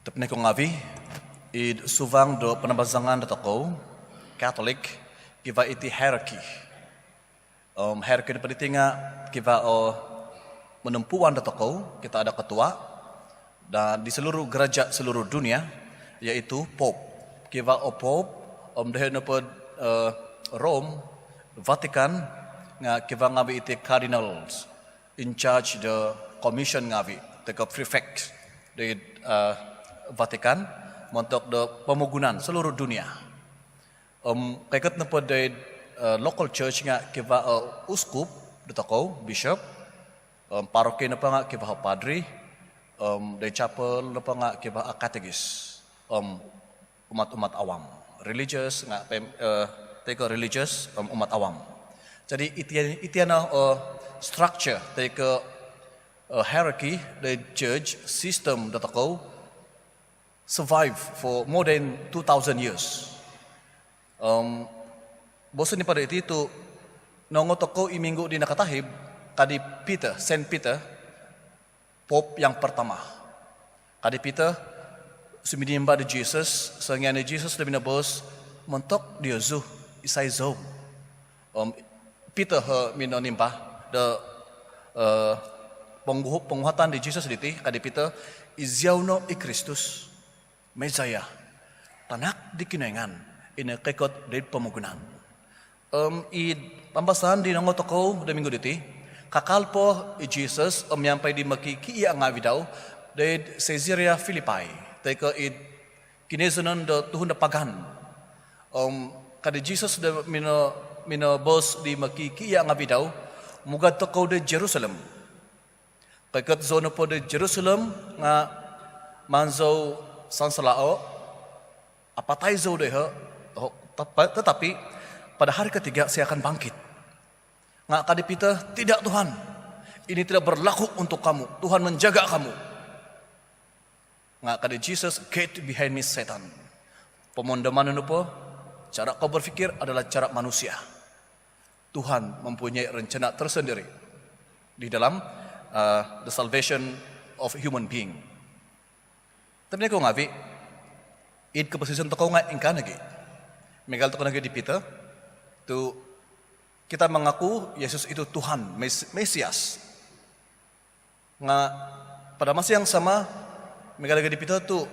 Tapne ko ngavi, id suvang do penabazangan da toko, Katolik, kiva iti hierarchy. Hierarchy na panitinga, kiva menempuan da toko, kita ada ketua, dan di seluruh gereja seluruh dunia, yaitu Pope. Kiva Pope, dahil na pod Rome, Vatican, nga kiva ngavi iti cardinals, in charge the commission ngavi, teka prefect, di Vatikan, untuk pemugunan seluruh dunia. Kaikat na po dari local church nga kiva uskup, dito bishop, paroki na pa nga kiva padri, dari chapel na pa nga kiva catechist, umat-umat awam, religious nga religious umat awam. Jadi itian na structure teka hierarchy the church system dito survive for more than 2,000 years. Bosan ni pada itu nongo toko iminggu di nakatahib kadi Peter, Saint Peter, Pope yang pertama. Kadi Peter sumidimba di Jesus, sangyan Jesus lebih nabos mentok dia zuh isai zo. Peter minonimba the penguhatan di Jesus diti kadi Peter iziauno i Kristus. Mesaya, tanak di kinengan, ina kekot dari pemugunan. Pambasahan di nanggo toko da minggu diti, kakalpo i Jesus nyampai di makiki iya ngawidaw dari Caesarea Philippi, teka kinesunan da tuhun da pagan. Kada Jesus da mino bos di makiki iya ngawidaw, muga toko da Jerusalem. Kekot zona po da Jerusalem nga manzo sansalao apatai zo deh, tetapi pada hari ketiga saya akan bangkit. Nggak kadi Peter, tidak Tuhan, ini tidak berlaku untuk kamu. Tuhan menjaga kamu. Nggak kadi Jesus, get behind me Satan. Pemondaman apa? Cara kau berpikir adalah cara manusia. Tuhan mempunyai rencana tersendiri di dalam the salvation of human being. Tapi ko ngavi, id keposisi toko nga ingkan lagi. Megal toko lagi di Peter, tu kita mengaku Yesus itu Tuhan, Mesias. Nga pada masa yang sama, megal lagi di Peter tu,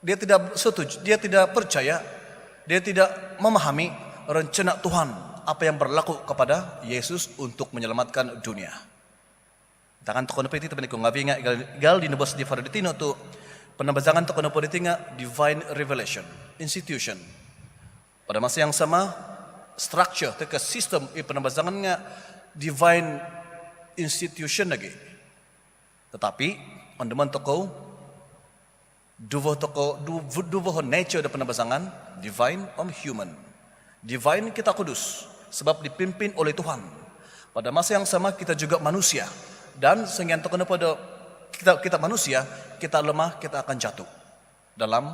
dia tidak setuju, dia tidak percaya, dia tidak memahami rencana Tuhan apa yang berlaku kepada Yesus untuk menyelamatkan dunia. Tangan toko na piti tapi ko ngavi nga gal di nabos di faraditino tu penabazangan toko na piti nga divine revelation institution. Pada masa yang sama structure teka system penabazangan nga divine institution lagi. Tetapi pandaman toko duvo nature da penabazangan divine human. Divine kita kudus sebab dipimpin oleh Tuhan. Pada masa yang sama kita juga manusia. Dan sehingga terkena pada kita manusia, kita lemah, kita akan jatuh dalam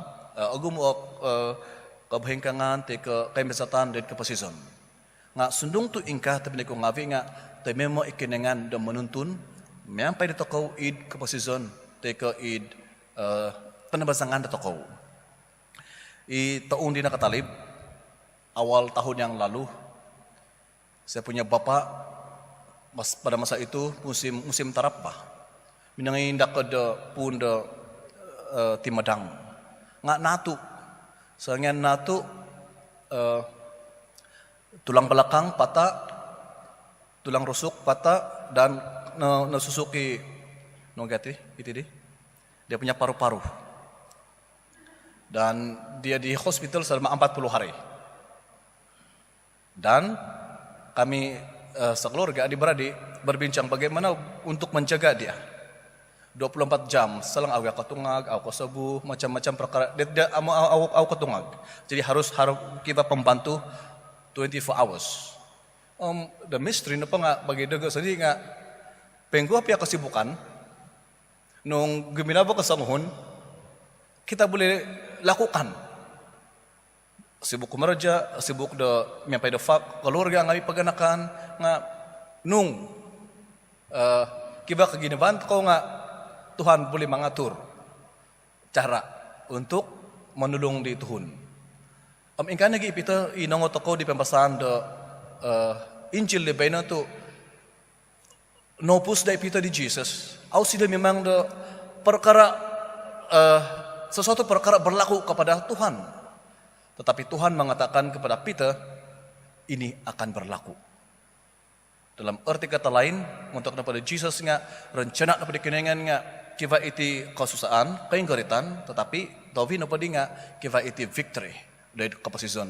kebengkangan, kemesatan dan kepasison. Nga sundung tu ingkah tapi ko ngavi nga tememo ikinengan dan menuntun sampai di toko id kepasison teka id penabazangan di toko. Taong di nakatalib awal tahun yang lalu saya punya bapak pada masa itu musim tarapah minangindak ke pun timadang nggak natu soalnya natu tulang belakang patah, tulang rusuk patah dan nasusuki nogati itu dia punya paru-paru dan dia di hospital selama 40 hari dan kami sekeluarga adik-beradik berbincang bagaimana untuk menjaga dia 24 jam selang awak ketungag, awak kesebuh, macam-macam perkara dia awak ketungag. Jadi harus kita pembantu 24 hours. The mystery napa nga bagi daga sendiri nga pengko apa kesibukan nung giminabo kasanguhon kita boleh lakukan sibuk kumerja, sibuk nyampai fak keluarga ngali paganakan nga nung kiba kaginaban ko nga Tuhan boleh mengatur cara untuk menulung di Tuhun. Ingkan lagi kita inong toko di pembahasan de Injil di bena tu nopus dari kita di Jesus. Au sudah memang de perkara sesuatu perkara berlaku kepada Tuhan. Tetapi Tuhan mengatakan kepada Peter, ini akan berlaku. Dalam arti kata lain, untuk kepada Jesus nga rencana kepada kenangan nga kiva iti kasusaan, kainggaritan, tetapi Dovi napa nga kiva iti victory dari kapasizon.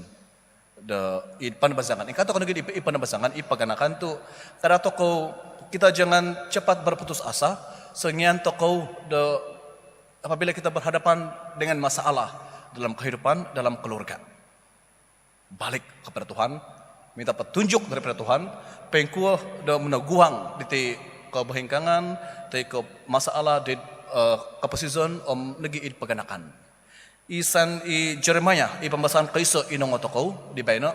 Panabazangan. Ingkato kan lagi panabazangan ipaganakan tu kada toko kita jangan cepat berputus asa, sengian toko apabila kita berhadapan dengan masalah dalam kehidupan, dalam keluarga. Balik kepada Tuhan, minta petunjuk daripada Tuhan, pengkuah da menaguang di kebahingkangan, di ke masalah di kapasizon lagi paganakan. Isan Jeremiah, pembahasan kisah inong otoko di baino.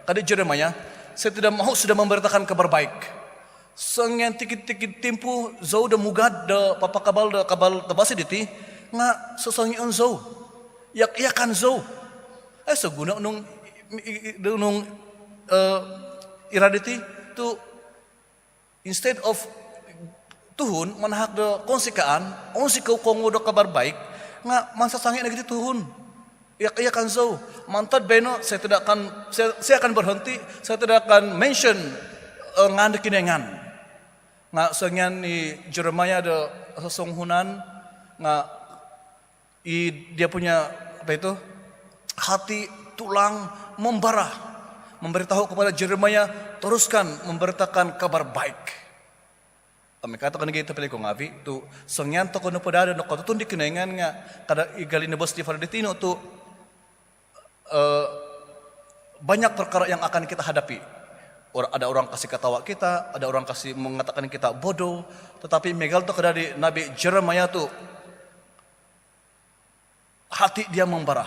Kadi Jeremiah, saya tidak mau sudah memberitakan kabar baik. Sengian tikit-tikit tempo zau da mugad da papakabal da kabal tabasi diti nga sesangian zau. Yak-yakan zau. Seguna nung iraditi tu instead of Tuhun manahak da konsikaan, sikaw kongo da kabar baik, nga mansasangi na gitu Tuhun. Yak-yakan zau. Mantad beno saya akan berhenti, saya tidak akan mention nganda kinengan. Nga sengian ni Jeremiah da sesunghunan nga dia punya apa itu hati tulang membara, memberitahu kepada Jeremiah, teruskan memberitakan kabar baik. Kami katakan gitu pilih ko ngavi tu sengian to kono pada no ko tun dikenengan nga kada igali nebos di Fardetino tu banyak perkara yang akan kita hadapi. Ada orang kasih ketawa kita, ada orang kasih mengatakan kita bodoh, tetapi megal to kada di Nabi Jeremiah tu hati dia membara,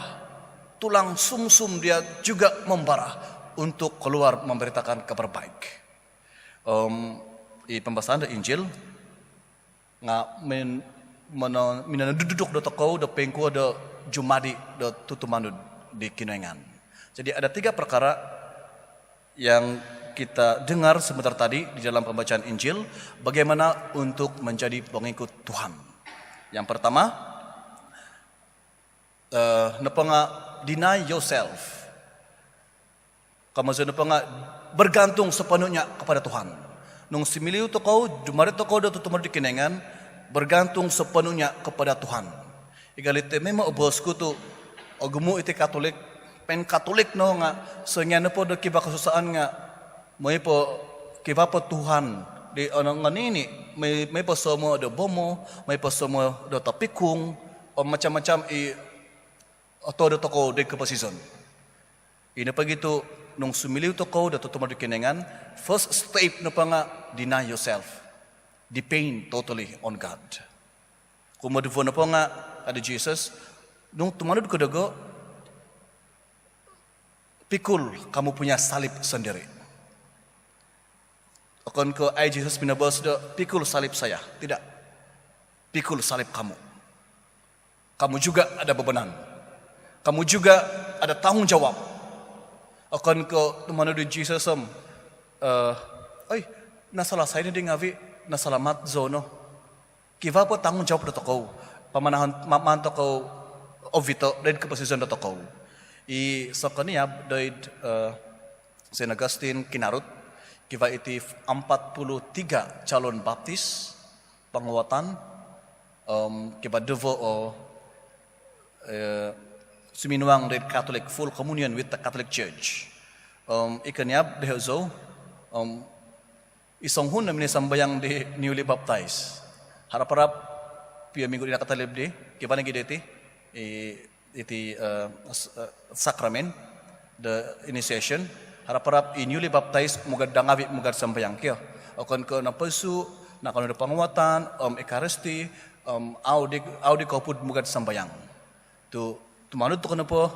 tulang sumsum dia juga membara untuk keluar memberitakan kabar baik. Di pembahasan Injil nga duduk do toko do pengko do jumadi do tutumanu di kinengan. Jadi ada 3 perkara yang kita dengar sebentar tadi di dalam pembacaan Injil, bagaimana untuk menjadi pengikut Tuhan. Yang pertama, nepanga deny yourself. Kamu nepanga bergantung sepenuhnya kepada Tuhan. Nung similiu to kau, dumari to kau do tutumar di kinengan, bergantung sepenuhnya kepada Tuhan. Igalite memang bosku tu ogumu iti Katolik, pen Katolik no nga, sengian po do kiba kasusaan nga, may po kiba po Tuhan di anong nganini, may po somo do bomo, may po somo do tapikung, o macam-macam todo toko de kapasizon. Ina pagitu nung sumiliw toko da tutumar di kinengan, first step na pa nga deny yourself. Depend totally on God. Kung maduvo na po nga ada Jesus, nung tumanod ko dago, pikul kamu punya salib sendiri. Akan ko ay Jesus binabas do, pikul salib saya. Tidak. Pikul salib kamu. Kamu juga ada bebanan. Kamu juga ada tanggung jawab. Akan ko tumano di Jesus nasalah saya ni ngavi nasalamat zono. Kiva po tanggung jawab do toko. Pamanahan maman toko ovito dan kapasizon do toko. Sa kaniya doid Saint Augustine kinarut kiva iti 43 calon baptis penguatan kiva devo suminuang dari Catholic full communion with the Catholic Church. Ikanyab dehozo isang hun namin sambayang di newly baptized. Harap-harap pia minggu di nakatalib di kiva nagi deti iti sacrament the initiation. Harap-harap newly baptized mugad dangawi mugad sambayang kyo. Akan ko napasu nakano da panguatan Eucharisty audi kopud mugad sambayang. Tumanod to ko na po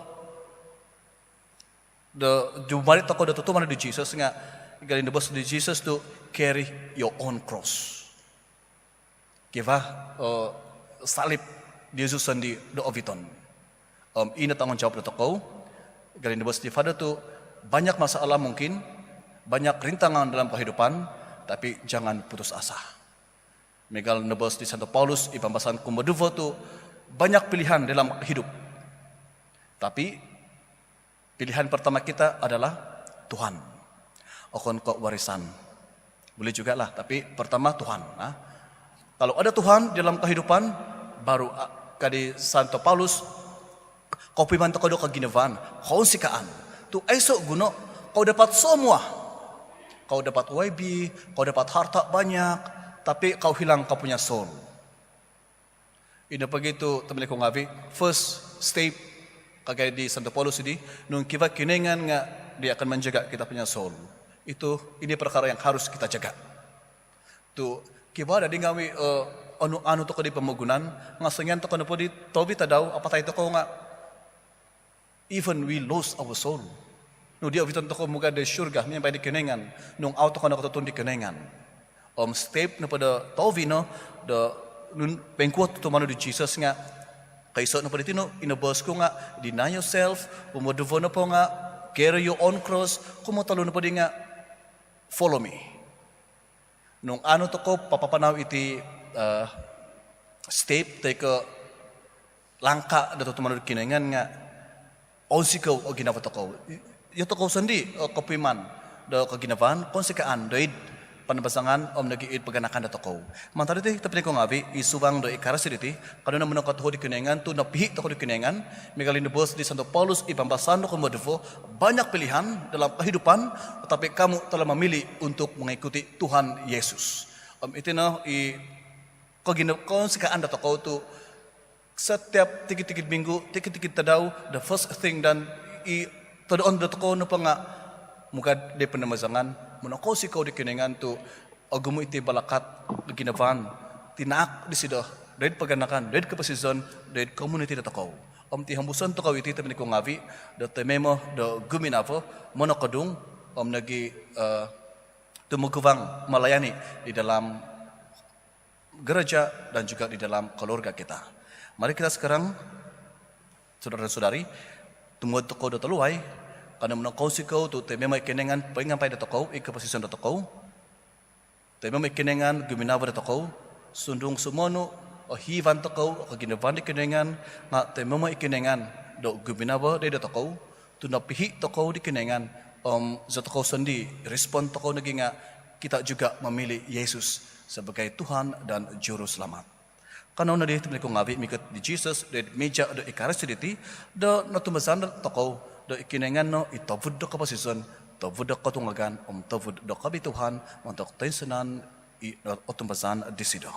jumarit ako da tutuman di Jesus nga galing na boss di Jesus to carry your own cross. Kiva salib Jesus sandi do oviton. Ini tanggung jawab do toko. Galin nebos di Father tu banyak masalah mungkin, banyak rintangan dalam kehidupan, tapi jangan putus asa. Megal nebos di Santo Paulus i pambasan kumbaduvo tu banyak pilihan dalam hidup. Tapi pilihan pertama kita adalah Tuhan. Okon kok warisan. Boleh juga lah, tapi pertama Tuhan. Kalau ada Tuhan dalam kehidupan, baru kadi Santo Paulus, kau piman to kodo kaginavan, kau sikaan. Tu esok guno, kau dapat semua. Kau dapat YB, kau dapat harta banyak, tapi kau hilang kau punya soul. Ini begitu teman ko ngavi, first step kagaya di Santo Paulus ini, nung kita kinengan nga dia akan menjaga kita punya soul. Ini perkara yang harus kita jaga. Tu kita ada di ngawi anu to di pemugunan, ngasengan to kono di tobi tadaw apa tayo ko nga even we lose our soul. No dia viton to ko muga de surga may di kinengan nung auto kono ko di kinengan. Step na pada tobi no the nun pengkuat to mano di Jesus nga kaysa na pada tino inabos ko nga deny yourself, umodevo na po nga carry your own cross, kumotalo na pada nga follow me. Nung ano to ko papapanaw iti step tayo ko langka dato tumano kinengan nga onsikaw o ginawa to ko. Yung to ko sandi o kapiman do kaginavan konsekaan doid panabasangan nagiit paganakan dato ko. Mantaro iti tapin ko ngabi isubang do ikarasiriti kanuna mo nakatuho di kinengan tu napihi to ko di kinengan megalin bos di Santo Paulus ipambasan ko modifo banyak pilihan dalam kehidupan tetapi kamu telah memilih untuk mengikuti Tuhan Yesus. Ito na konsekaan dato ko tu setiap tikit-tikit minggu tikit-tikit tadaw the first thing dan tadaon dato ko no pa nga muka de panamasangan Munako si kau di kinengan tu agumo iti balakat ginavan tinak di sido dahil paganakan dahil kapasizon dahil community na takaw ti hambusan to kaw iti tabi ko ngavi do tememo do guminavo monokadung nagi tumugubang melayani di dalam gereja dan juga di dalam keluarga kita. Mari kita sekarang saudara-saudari tunggu toko do teluai karena menakau si kau tu teme mai kenengan pengan pai datokau ikapasison datokau teme mai kenengan guminawa datokau sundung sumono o hivan tokau kaginavan di kenengan nga teme mai kenengan do guminawa de datokau tu napihi tokau di kenengan zatokau sendi respon tokau naging nga kita juga memilih Yesus sebagai Tuhan dan juru selamat. Kanau na di temen ko ngabi mikot di Jesus de meja do ikarasiriti do natumasan tokau do ikinengan no itavud do kapasison tavud do katungagan tavud do kabituhan untuk tensenan otumbasan disido.